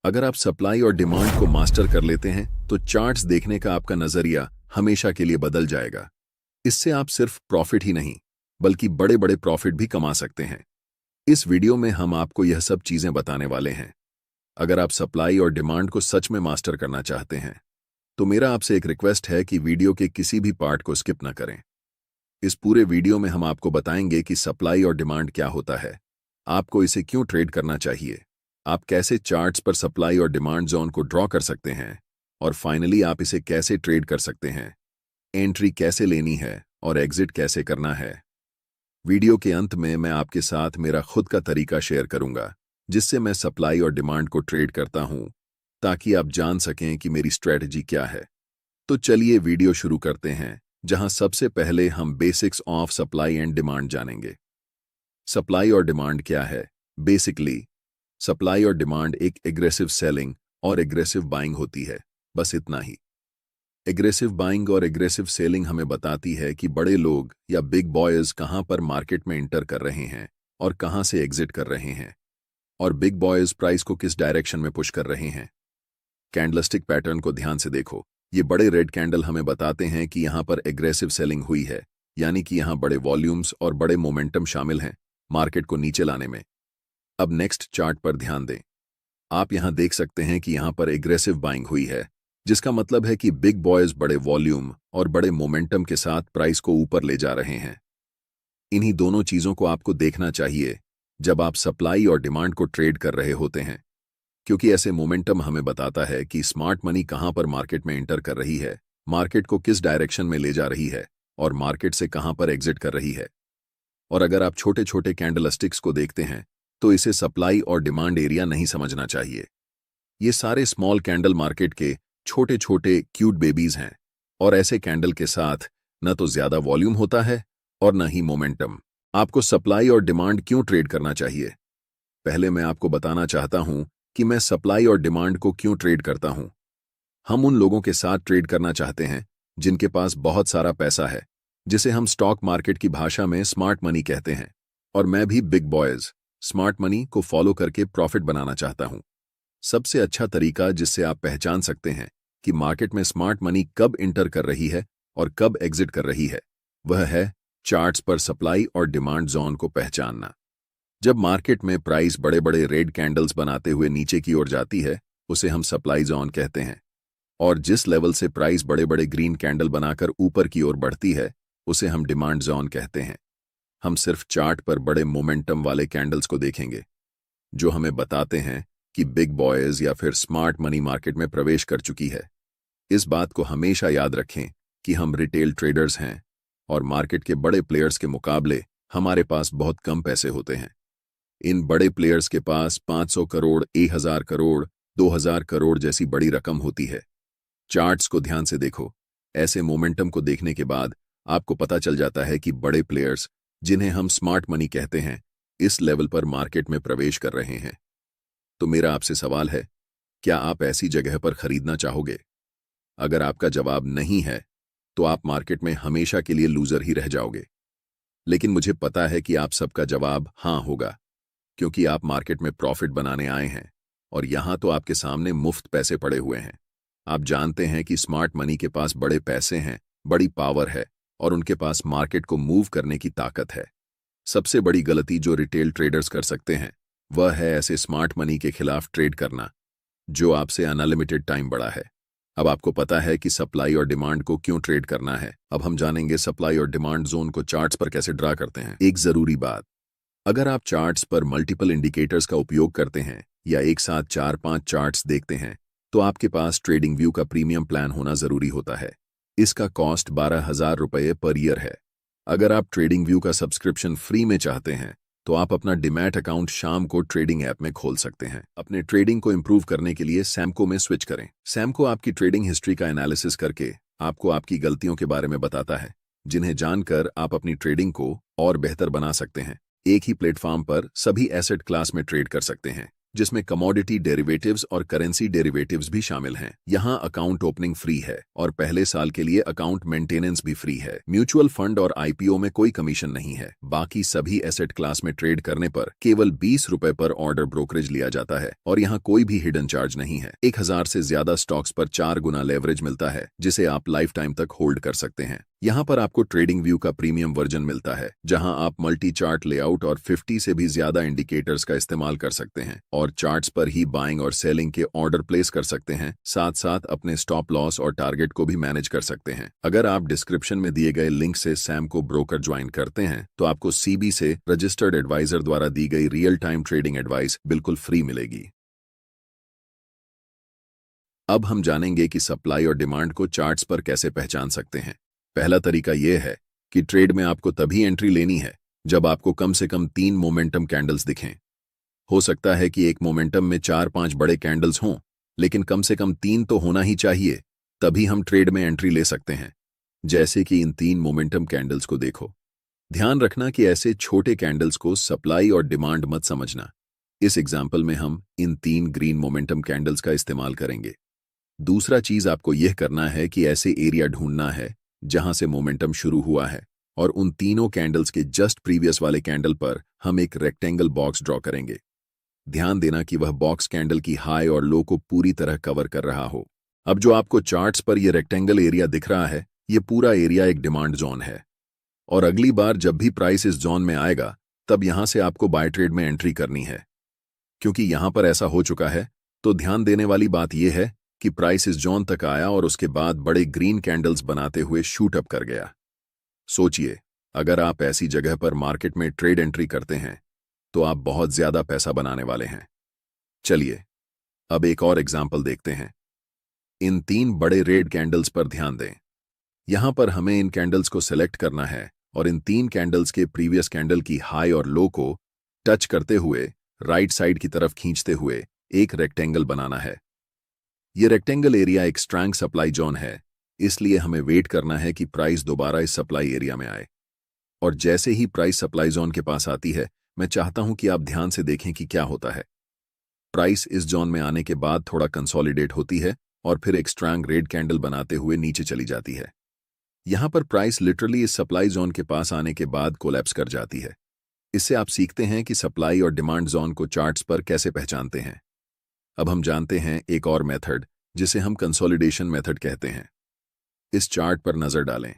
अगर आप सप्लाई और डिमांड को मास्टर कर लेते हैं तो चार्ट्स देखने का आपका नजरिया हमेशा के लिए बदल जाएगा। इससे आप सिर्फ प्रॉफिट ही नहीं बल्कि बड़े बड़े प्रॉफिट भी कमा सकते हैं। इस वीडियो में हम आपको यह सब चीजें बताने वाले हैं। अगर आप सप्लाई और डिमांड को सच में मास्टर करना चाहते हैं तो मेरा आपसे एक रिक्वेस्ट है कि वीडियो के किसी भी पार्ट को स्किप न करें। इस पूरे वीडियो में हम आपको बताएंगे कि सप्लाई और डिमांड क्या होता है, आपको इसे क्यों ट्रेड करना चाहिए, आप कैसे चार्ट्स पर सप्लाई और डिमांड जोन को ड्रॉ कर सकते हैं, और फाइनली आप इसे कैसे ट्रेड कर सकते हैं, एंट्री कैसे लेनी है और एग्जिट कैसे करना है। वीडियो के अंत में मैं आपके साथ मेरा खुद का तरीका शेयर करूंगा जिससे मैं सप्लाई और डिमांड को ट्रेड करता हूं, ताकि आप जान सकें कि मेरी स्ट्रेटजी क्या है। तो चलिए वीडियो शुरू करते हैं, जहां सबसे पहले हम basics of supply and demand जानेंगे। सप्लाई और डिमांड क्या है? बेसिकली सप्लाई और डिमांड एक एग्रेसिव सेलिंग और एग्रेसिव बाइंग होती है, बस इतना ही। एग्रेसिव बाइंग और एग्रेसिव सेलिंग हमें बताती है कि बड़े लोग या बिग बॉयज कहां पर मार्केट में इंटर कर रहे हैं और कहां से एग्जिट कर रहे हैं, और बिग बॉयज प्राइस को किस डायरेक्शन में पुश कर रहे हैं। कैंडलस्टिक पैटर्न को ध्यान से देखो। ये बड़े रेड कैंडल हमें बताते हैं कि यहां पर एग्रेसिव सेलिंग हुई है, यानी कि यहां बड़े वॉल्यूम्स और बड़े मोमेंटम शामिल हैं मार्केट को नीचे लाने में। अब नेक्स्ट चार्ट पर ध्यान दें। आप यहां देख सकते हैं कि यहां पर एग्रेसिव बाइंग हुई है, जिसका मतलब है कि बिग बॉयज बड़े वॉल्यूम और बड़े मोमेंटम के साथ प्राइस को ऊपर ले जा रहे हैं। इन्हीं दोनों चीजों को आपको देखना चाहिए जब आप सप्लाई और डिमांड को ट्रेड कर रहे होते हैं, क्योंकि ऐसे मोमेंटम हमें बताता है कि स्मार्ट मनी कहां पर मार्केट में एंटर कर रही है, मार्केट को किस डायरेक्शन में ले जा रही है और मार्केट से कहां पर एग्जिट कर रही है। और अगर आप छोटे छोटे कैंडलस्टिक्स को देखते हैं तो इसे सप्लाई और डिमांड एरिया नहीं समझना चाहिए। ये सारे स्मॉल कैंडल मार्केट के छोटे छोटे क्यूट बेबीज हैं, और ऐसे कैंडल के साथ न तो ज्यादा वॉल्यूम होता है और न ही मोमेंटम। आपको सप्लाई और डिमांड क्यों ट्रेड करना चाहिए? पहले मैं आपको बताना चाहता हूं कि मैं सप्लाई और डिमांड को क्यों ट्रेड करता हूं। हम उन लोगों के साथ ट्रेड करना चाहते हैं जिनके पास बहुत सारा पैसा है, जिसे हम स्टॉक मार्केट की भाषा में स्मार्ट मनी कहते हैं। और मैं भी बिग बॉयज स्मार्ट मनी को फॉलो करके प्रॉफिट बनाना चाहता हूं। सबसे अच्छा तरीका जिससे आप पहचान सकते हैं कि मार्केट में स्मार्ट मनी कब इंटर कर रही है और कब एग्जिट कर रही है, वह है चार्ट्स पर सप्लाई और डिमांड जोन को पहचानना। जब मार्केट में प्राइस बड़े बड़े रेड कैंडल्स बनाते हुए नीचे की ओर जाती है, उसे हम सप्लाई जोन कहते हैं, और जिस लेवल से प्राइस बड़े बड़े ग्रीन कैंडल बनाकर ऊपर की ओर बढ़ती है, उसे हम डिमांड जोन कहते हैं। हम सिर्फ चार्ट पर बड़े मोमेंटम वाले कैंडल्स को देखेंगे जो हमें बताते हैं कि बिग बॉयज या फिर स्मार्ट मनी मार्केट में प्रवेश कर चुकी है। इस बात को हमेशा याद रखें कि हम रिटेल ट्रेडर्स हैं, और मार्केट के बड़े प्लेयर्स के मुकाबले हमारे पास बहुत कम पैसे होते हैं। इन बड़े प्लेयर्स के पास 500 करोड़, 1000 करोड़, 2000 करोड़ जैसी बड़ी रकम होती है। चार्ट्स को ध्यान से देखो। ऐसे मोमेंटम को देखने के बाद आपको पता चल जाता है कि बड़े प्लेयर्स, जिन्हें हम स्मार्ट मनी कहते हैं, इस लेवल पर मार्केट में प्रवेश कर रहे हैं। तो मेरा आपसे सवाल है, क्या आप ऐसी जगह पर खरीदना चाहोगे? अगर आपका जवाब नहीं है तो आप मार्केट में हमेशा के लिए लूजर ही रह जाओगे। लेकिन मुझे पता है कि आप सबका जवाब हां होगा, क्योंकि आप मार्केट में प्रॉफिट बनाने आए हैं, और यहां तो आपके सामने मुफ्त पैसे पड़े हुए हैं। आप जानते हैं कि स्मार्ट मनी के पास बड़े पैसे हैं, बड़ी पावर है, और उनके पास मार्केट को मूव करने की ताकत है। सबसे बड़ी गलती जो रिटेल ट्रेडर्स कर सकते हैं वह है ऐसे स्मार्ट मनी के खिलाफ ट्रेड करना जो आपसे अनलिमिटेड टाइम बड़ा है। अब आपको पता है कि सप्लाई और डिमांड को क्यों ट्रेड करना है। अब हम जानेंगे सप्लाई और डिमांड जोन को चार्ट्स पर कैसे ड्रा करते हैं। एक जरूरी बात, अगर आप चार्ट्स पर मल्टीपल इंडिकेटर्स का उपयोग करते हैं या एक साथ 4-5 चार्ट्स देखते हैं, तो आपके पास ट्रेडिंग व्यू का प्रीमियम प्लान होना जरूरी होता है। इसका कॉस्ट 12,000 रुपये पर ईयर है। अगर आप ट्रेडिंग व्यू का सब्सक्रिप्शन फ्री में चाहते हैं तो आप अपना डिमैट अकाउंट शाम को ट्रेडिंग ऐप में खोल सकते हैं। अपने ट्रेडिंग को इंप्रूव करने के लिए सैमको में स्विच करें। सैमको आपकी ट्रेडिंग हिस्ट्री का एनालिसिस करके आपको आपकी गलतियों के बारे में बताता है, जिन्हें जानकर आप अपनी ट्रेडिंग को और बेहतर बना सकते हैं। एक ही प्लेटफॉर्म पर सभी एसेट क्लास में ट्रेड कर सकते हैं। जिसमें कमोडिटी डेरिवेटिव्स और करेंसी डेरिवेटिव्स भी शामिल हैं। यहाँ अकाउंट ओपनिंग फ्री है और पहले साल के लिए अकाउंट मेंटेनेंस भी फ्री है। म्यूचुअल फंड और आईपीओ में कोई कमीशन नहीं है। बाकी सभी एसेट क्लास में ट्रेड करने पर केवल 20 रुपए पर ऑर्डर ब्रोकरेज लिया जाता है और यहाँ कोई भी हिडन चार्ज नहीं है। 1000 से ज्यादा स्टॉक्स पर 4 गुना लेवरेज मिलता है, जिसे आप लाइफ टाइम तक होल्ड कर सकते हैं। यहाँ पर आपको ट्रेडिंग व्यू का प्रीमियम वर्जन मिलता है, जहां आप मल्टी चार्ट लेआउट और 50 से भी ज्यादा इंडिकेटर्स का इस्तेमाल कर सकते हैं और चार्ट्स पर ही बाइंग और सेलिंग के ऑर्डर प्लेस कर सकते हैं। साथ साथ अपने स्टॉप लॉस और टारगेट को भी मैनेज कर सकते हैं। अगर आप डिस्क्रिप्शन में दिए गए लिंक से सैम को ब्रोकर ज्वाइन करते हैं तो आपको सीबी से रजिस्टर्ड एडवाइजर द्वारा दी गई रियल टाइम ट्रेडिंग एडवाइस बिल्कुल फ्री मिलेगी। अब हम जानेंगे कि सप्लाई और डिमांड को चार्ट्स पर कैसे पहचान सकते हैं। पहला तरीका यह है कि ट्रेड में आपको तभी एंट्री लेनी है जब आपको कम से कम 3 मोमेंटम कैंडल्स दिखें। हो सकता है कि एक मोमेंटम में 4-5 बड़े कैंडल्स हों, लेकिन कम से कम 3 तो होना ही चाहिए, तभी हम ट्रेड में एंट्री ले सकते हैं। जैसे कि इन 3 मोमेंटम कैंडल्स को देखो। ध्यान रखना कि ऐसे छोटे कैंडल्स को सप्लाई और डिमांड मत समझना। इस एग्जाम्पल में हम इन 3 ग्रीन मोमेंटम कैंडल्स का इस्तेमाल करेंगे। दूसरा चीज आपको यह करना है कि ऐसे एरिया ढूंढना है जहां से मोमेंटम शुरू हुआ है और उन तीनों कैंडल्स के जस्ट प्रीवियस वाले कैंडल पर हम एक रेक्टेंगल बॉक्स ड्रॉ करेंगे। ध्यान देना कि वह बॉक्स कैंडल की हाई और लो को पूरी तरह कवर कर रहा हो। अब जो आपको चार्ट्स पर यह रेक्टेंगल एरिया दिख रहा है, यह पूरा एरिया एक डिमांड जोन है और अगली बार जब भी प्राइस इस जोन में आएगा तब यहां से आपको बाय ट्रेड में एंट्री करनी है। क्योंकि यहां पर ऐसा हो चुका है तो ध्यान देने वाली बात यह है कि प्राइस इस जोन तक आया और उसके बाद बड़े ग्रीन कैंडल्स बनाते हुए शूट अप कर गया। सोचिए, अगर आप ऐसी जगह पर मार्केट में ट्रेड एंट्री करते हैं तो आप बहुत ज्यादा पैसा बनाने वाले हैं। चलिए अब एक और एग्जाम्पल देखते हैं। इन 3 बड़े रेड कैंडल्स पर ध्यान दें। यहां पर हमें इन कैंडल्स को सिलेक्ट करना है और इन 3 कैंडल्स के प्रीवियस कैंडल की हाई और लो को टच करते हुए राइट साइड की तरफ खींचते हुए एक रेक्टेंगल बनाना है। यह रेक्टेंगल एरिया एक स्ट्रॉन्ग सप्लाई जोन है, इसलिए हमें वेट करना है कि प्राइस दोबारा इस सप्लाई एरिया में आए। और जैसे ही प्राइस सप्लाई जोन के पास आती है, मैं चाहता हूं कि आप ध्यान से देखें कि क्या होता है। प्राइस इस जोन में आने के बाद थोड़ा कंसोलिडेट होती है और फिर एक स्ट्रॉन्ग रेड कैंडल बनाते हुए नीचे चली जाती है। यहां पर प्राइस लिटरली इस सप्लाई जोन के पास आने के बाद कोलैप्स कर जाती है। इससे आप सीखते हैं कि सप्लाई और डिमांड जोन को चार्ट्स पर कैसे पहचानते हैं। अब हम जानते हैं एक और मेथड जिसे हम कंसोलिडेशन मेथड कहते हैं। इस चार्ट पर नजर डालें।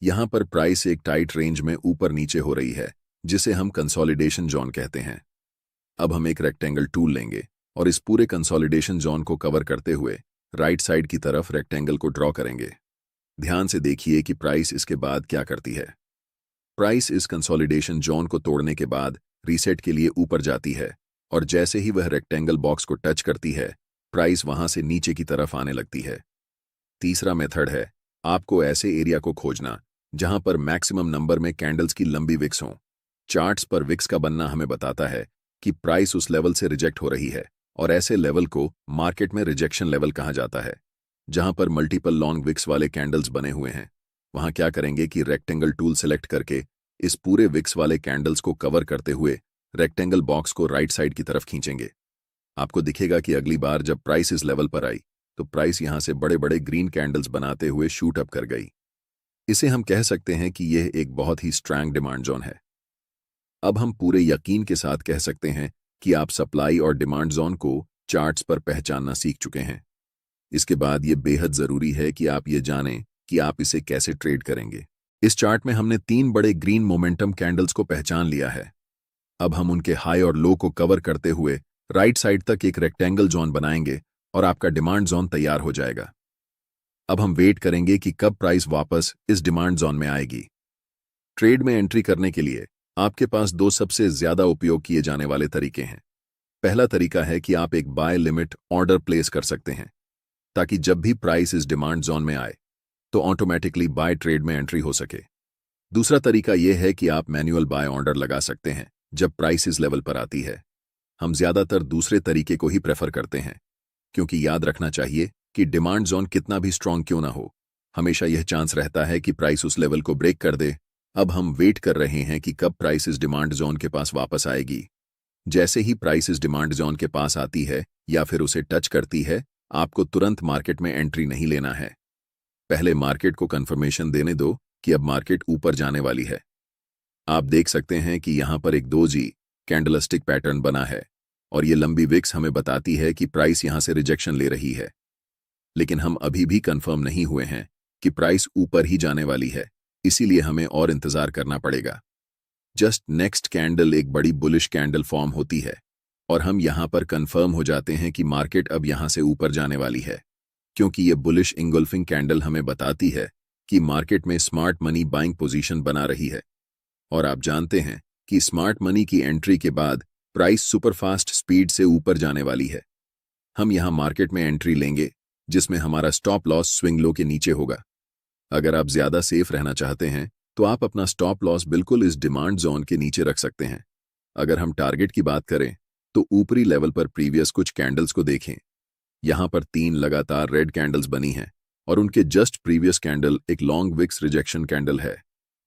यहां पर प्राइस एक टाइट रेंज में ऊपर नीचे हो रही है, जिसे हम कंसोलिडेशन जोन कहते हैं। अब हम एक रेक्टेंगल टूल लेंगे और इस पूरे कंसोलिडेशन जोन को कवर करते हुए राइट साइड की तरफ रेक्टेंगल को ड्रॉ करेंगे। ध्यान से देखिए कि प्राइस इसके बाद क्या करती है। प्राइस इस कंसोलिडेशन जोन को तोड़ने के बाद रीसेट के लिए ऊपर जाती है और जैसे ही वह रेक्टेंगल बॉक्स को टच करती है, प्राइस वहां से नीचे की तरफ आने लगती है। तीसरा मेथड है आपको ऐसे एरिया को खोजना जहां पर मैक्सिमम नंबर में कैंडल्स की लंबी विक्स हों। चार्ट्स पर विक्स का बनना हमें बताता है कि प्राइस उस लेवल से रिजेक्ट हो रही है और ऐसे लेवल को मार्केट में रिजेक्शन लेवल कहा जाता है। जहां पर मल्टीपल लॉन्ग विक्स वाले कैंडल्स बने हुए हैं, वहां क्या करेंगे कि रेक्टेंगल टूल सेलेक्ट करके इस पूरे विक्स वाले कैंडल्स को कवर करते हुए रेक्टेंगल बॉक्स को राइट साइड की तरफ खींचेंगे। आपको दिखेगा कि अगली बार जब प्राइस इस लेवल पर आई तो प्राइस यहां से बड़े बड़े ग्रीन कैंडल्स बनाते हुए शूट अप कर गई। इसे हम कह सकते हैं कि यह एक बहुत ही स्ट्रॉन्ग डिमांड जोन है। अब हम पूरे यकीन के साथ कह सकते हैं कि आप सप्लाई और डिमांड जोन को चार्ट्स पर पहचानना सीख चुके हैं। इसके बाद यह बेहद जरूरी है कि आप ये जानें कि आप इसे कैसे ट्रेड करेंगे। इस चार्ट में हमने 3 बड़े ग्रीन मोमेंटम कैंडल्स को पहचान लिया है। अब हम उनके हाई और लो को कवर करते हुए राइट साइड तक एक रेक्टेंगल जोन बनाएंगे और आपका डिमांड जोन तैयार हो जाएगा। अब हम वेट करेंगे कि कब प्राइस वापस इस डिमांड जोन में आएगी। ट्रेड में एंट्री करने के लिए आपके पास 2 सबसे ज्यादा उपयोग किए जाने वाले तरीके हैं। पहला तरीका है कि आप एक बाय लिमिट ऑर्डर प्लेस कर सकते हैं ताकि जब भी प्राइस इस डिमांड जोन में आए तो ऑटोमेटिकली बाय ट्रेड में एंट्री हो सके। दूसरा तरीका यह है कि आप मैन्युअल बाय ऑर्डर लगा सकते हैं जब प्राइस इस लेवल पर आती है। हम ज्यादातर दूसरे तरीके को ही प्रेफर करते हैं, क्योंकि याद रखना चाहिए कि डिमांड जोन कितना भी स्ट्रांग क्यों ना हो, हमेशा यह चांस रहता है कि प्राइस उस लेवल को ब्रेक कर दे। अब हम वेट कर रहे हैं कि कब प्राइस इस डिमांड जोन के पास वापस आएगी। जैसे ही प्राइस इस डिमांड जोन के पास आती है या फिर उसे टच करती है, आपको तुरंत मार्केट में एंट्री नहीं लेना है। पहले मार्केट को कंफर्मेशन देने दो कि अब मार्केट ऊपर जाने वाली है। आप देख सकते हैं कि यहां पर एक 2G कैंडलस्टिक पैटर्न बना है और ये लंबी विक्स हमें बताती है कि प्राइस यहां से रिजेक्शन ले रही है। लेकिन हम अभी भी कंफर्म नहीं हुए हैं कि प्राइस ऊपर ही जाने वाली है, इसीलिए हमें और इंतजार करना पड़ेगा। जस्ट नेक्स्ट कैंडल एक बड़ी बुलिश कैंडल फॉर्म होती है और हम यहां पर कंफर्म हो जाते हैं कि मार्केट अब यहां से ऊपर जाने वाली है, क्योंकि ये बुलिश इंगल्फिंग कैंडल हमें बताती है कि मार्केट में स्मार्ट मनी बाइंग पोजीशन बना रही है। और आप जानते हैं कि स्मार्ट मनी की एंट्री के बाद प्राइस सुपरफास्ट स्पीड से ऊपर जाने वाली है। हम यहां मार्केट में एंट्री लेंगे जिसमें हमारा स्टॉप लॉस स्विंग लो के नीचे होगा। अगर आप ज्यादा सेफ रहना चाहते हैं तो आप अपना स्टॉप लॉस बिल्कुल इस डिमांड जोन के नीचे रख सकते हैं। अगर हम टारगेट की बात करें तो ऊपरी लेवल पर प्रीवियस कुछ कैंडल्स को देखें। यहां पर 3 लगातार रेड कैंडल्स बनी हैं और उनके जस्ट प्रीवियस कैंडल एक लॉन्ग विक्स रिजेक्शन कैंडल है,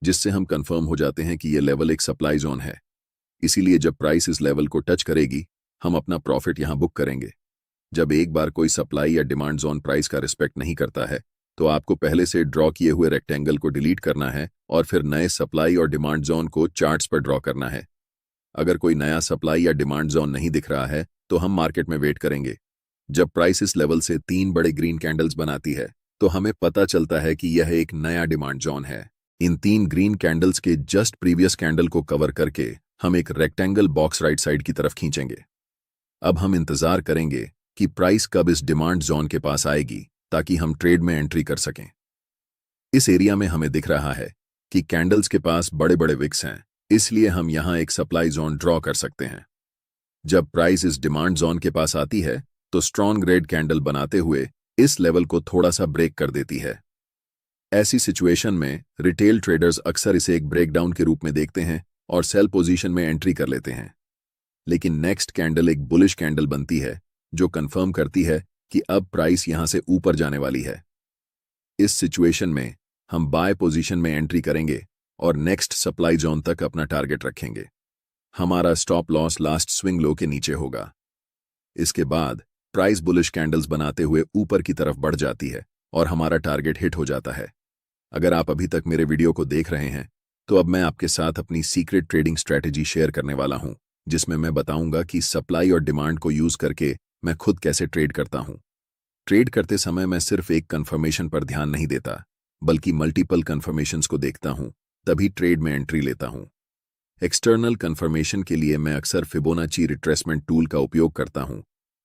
जिससे हम कंफर्म हो जाते हैं कि यह लेवल एक सप्लाई जोन है। इसीलिए जब प्राइस इस लेवल को टच करेगी, हम अपना प्रॉफिट यहां बुक करेंगे। जब एक बार कोई सप्लाई या डिमांड जोन प्राइस का रिस्पेक्ट नहीं करता है तो आपको पहले से ड्रॉ किए हुए रेक्टेंगल को डिलीट करना है और फिर नए सप्लाई और डिमांड जोन को चार्ट्स पर ड्रॉ करना है। अगर कोई नया सप्लाई या डिमांड जोन नहीं दिख रहा है तो हम मार्केट में वेट करेंगे। जब प्राइस इस लेवल से 3 बड़े ग्रीन कैंडल्स बनाती है तो हमें पता चलता है कि यह एक नया डिमांड जोन है। इन 3 ग्रीन कैंडल्स के जस्ट प्रीवियस कैंडल को कवर करके हम एक रेक्टेंगल बॉक्स राइट साइड की तरफ खींचेंगे। अब हम इंतजार करेंगे कि प्राइस कब इस डिमांड जोन के पास आएगी ताकि हम ट्रेड में एंट्री कर सकें। इस एरिया में हमें दिख रहा है कि कैंडल्स के पास बड़े बड़े विक्स हैं, इसलिए हम यहां एक सप्लाई जोन ड्रॉ कर सकते हैं। जब प्राइस इस डिमांड जोन के पास आती है तो स्ट्रॉन्ग रेड कैंडल बनाते हुए इस लेवल को थोड़ा सा ब्रेक कर देती है। ऐसी सिचुएशन में रिटेल ट्रेडर्स अक्सर इसे एक ब्रेकडाउन के रूप में देखते हैं और सेल पोजीशन में एंट्री कर लेते हैं। लेकिन नेक्स्ट कैंडल एक बुलिश कैंडल बनती है जो कंफर्म करती है कि अब प्राइस यहां से ऊपर जाने वाली है। इस सिचुएशन में हम बाय पोजीशन में एंट्री करेंगे और नेक्स्ट सप्लाई जोन तक अपना टारगेट रखेंगे। हमारा stop loss last swing low के नीचे होगा। इसके बाद प्राइस बुलिश कैंडल्स बनाते हुए ऊपर की तरफ बढ़ जाती है और हमारा टारगेट हिट हो जाता है। अगर आप अभी तक मेरे वीडियो को देख रहे हैं तो अब मैं आपके साथ अपनी सीक्रेट ट्रेडिंग स्ट्रैटेजी शेयर करने वाला हूं, जिसमें मैं बताऊंगा कि सप्लाई और डिमांड को यूज करके मैं खुद कैसे ट्रेड करता हूं। ट्रेड करते समय मैं सिर्फ एक कंफर्मेशन पर ध्यान नहीं देता, बल्कि मल्टीपल कंफर्मेशंस को देखता हूं, तभी ट्रेड में एंट्री लेता हूं। एक्सटर्नल कंफर्मेशन के लिए मैं अक्सर फिबोनाची रिट्रेसमेंट टूल का उपयोग करता हूं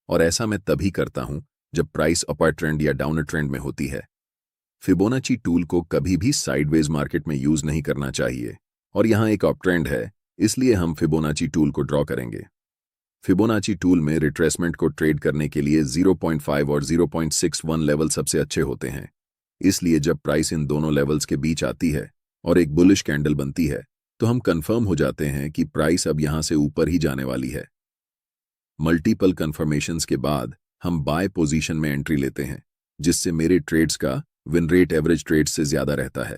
और ऐसा मैं तभी करता हूं जब प्राइस अपर ट्रेंड या डाउनर ट्रेंड में होती है। फिबोनाची टूल को कभी भी साइडवेज मार्केट में यूज नहीं करना चाहिए और यहां एक अप ट्रेंड है, इसलिए हम फिबोनाची टूल को ड्रॉ करेंगे। फिबोनाची टूल में रिट्रेसमेंट को ट्रेड करने के लिए 0.5 और 0.61 लेवल सबसे अच्छे होते हैं। इसलिए जब प्राइस इन दोनों लेवल्स के बीच आती है और एक बुलिश कैंडल बनती है तो हम कंफर्म हो जाते हैं कि प्राइस अब यहां से ऊपर ही जाने वाली है। मल्टीपल कंफर्मेशंस के बाद हम बाय पोजीशन में एंट्री लेते हैं, जिससे मेरे ट्रेड्स का विन रेट एवरेज ट्रेड्स से ज्यादा रहता है।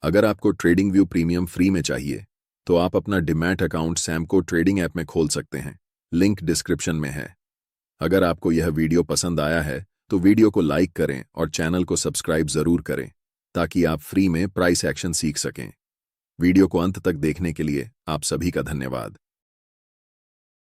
अगर आपको ट्रेडिंग व्यू प्रीमियम फ्री में चाहिए तो आप अपना demat account Samco trading app में खोल सकते हैं, लिंक डिस्क्रिप्शन में है। अगर आपको यह वीडियो पसंद आया है तो वीडियो को लाइक करें और चैनल को सब्सक्राइब जरूर करें ताकि आप फ्री में प्राइस एक्शन सीख सकें। वीडियो को अंत तक देखने के लिए आप सभी का धन्यवाद।